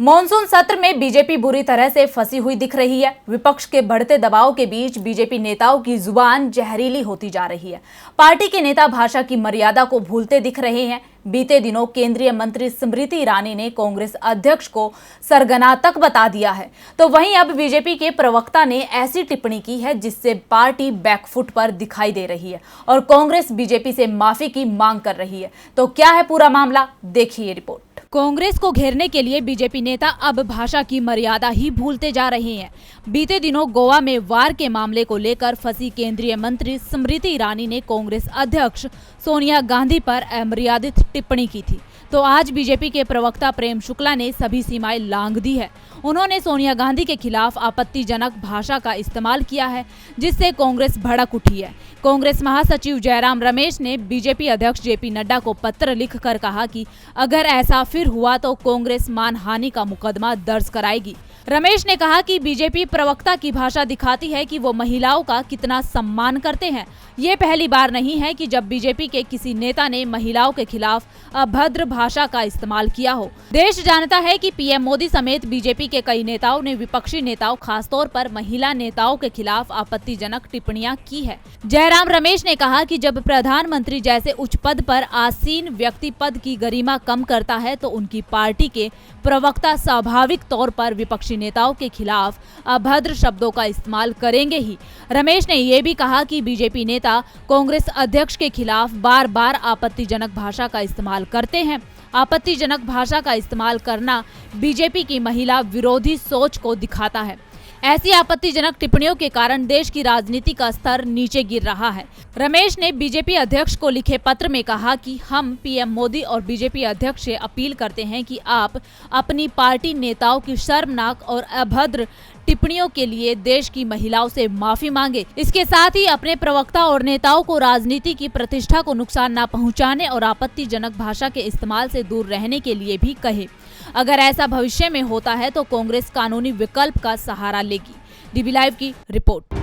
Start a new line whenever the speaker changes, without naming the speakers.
Monsoon सत्र में BJP बुरी तरह से फंसी हुई दिख रही है। विपक्ष के बढ़ते दबाव के बीच बीजेपी नेताओं की जुबान जहरीली होती जा रही है। पार्टी के नेता भाषा की मर्यादा को भूलते दिख रहे हैं। बीते दिनों केंद्रीय मंत्री स्मृति ईरानी ने कांग्रेस अध्यक्ष को सरगना तक बता दिया है, तो वहीं अब बीजेपी के प्रवक्ता ने ऐसी टिप्पणी की है जिससे पार्टी बैकफुट पर दिखाई दे रही है और कांग्रेस बीजेपी से माफी की मांग कर रही है। तो क्या है पूरा मामला, देखिए रिपोर्ट। कांग्रेस को घेरने के लिए बीजेपी नेता अब भाषा की मर्यादा ही भूलते जा रहे हैं। बीते दिनों गोवा में वार के मामले को लेकर फंसी केंद्रीय मंत्री स्मृति ईरानी ने कांग्रेस अध्यक्ष सोनिया गांधी पर अमर्यादित टिप्पणी की थी, तो आज बीजेपी के प्रवक्ता प्रेम शुक्ला ने सभी सीमाएं लांघ दी है। उन्होंने सोनिया गांधी के खिलाफ आपत्तिजनक भाषा का इस्तेमाल किया है, जिससे कांग्रेस भड़क उठी है। कांग्रेस महासचिव जयराम रमेश ने बीजेपी अध्यक्ष जेपी नड्डा को पत्र लिखकर कहा कि अगर ऐसा फिर हुआ तो कांग्रेस मानहानि का मुकदमा दर्ज कराएगी। रमेश ने कहा कि बीजेपी प्रवक्ता की भाषा दिखाती है कि वो महिलाओं का कितना सम्मान करते हैं। ये पहली बार नहीं है कि जब बीजेपी के किसी नेता ने महिलाओं के खिलाफ अभद्र भाषा का इस्तेमाल किया हो। देश जानता है कि पीएम मोदी समेत बीजेपी के कई नेताओं ने विपक्षी नेताओं, खासतौर पर महिला नेताओं के खिलाफ आपत्तिजनक टिप्पणियां की है। जयराम रमेश ने कहा कि जब प्रधानमंत्री जैसे उच्च पद पर आसीन व्यक्ति पद की गरिमा कम करता है तो उनकी पार्टी के प्रवक्ता स्वाभाविक तौर पर विपक्षी नेताओं के खिलाफ अभद्र शब्दों का इस्तेमाल करेंगे ही। रमेश ने यह भी कहा कि बीजेपी नेता कांग्रेस अध्यक्ष के खिलाफ बार बार आपत्तिजनक भाषा का इस्तेमाल करते हैं। आपत्तिजनक भाषा का इस्तेमाल करना बीजेपी की महिला विरोधी सोच को दिखाता है। ऐसी आपत्तिजनक टिप्पणियों के कारण देश की राजनीति का स्तर नीचे गिर रहा है। रमेश ने बीजेपी अध्यक्ष को लिखे पत्र में कहा कि हम पीएम मोदी और बीजेपी अध्यक्ष से अपील करते हैं कि आप अपनी पार्टी नेताओं की शर्मनाक और अभद्र टिप्पणियों के लिए देश की महिलाओं से माफी मांगे। इसके साथ ही अपने प्रवक्ता और नेताओं को राजनीति की प्रतिष्ठा को नुकसान न पहुंचाने और आपत्तिजनक भाषा के इस्तेमाल से दूर रहने के लिए भी कहे। अगर ऐसा भविष्य में होता है तो कांग्रेस कानूनी विकल्प का सहारा लेगी। डीबी लाइव की रिपोर्ट।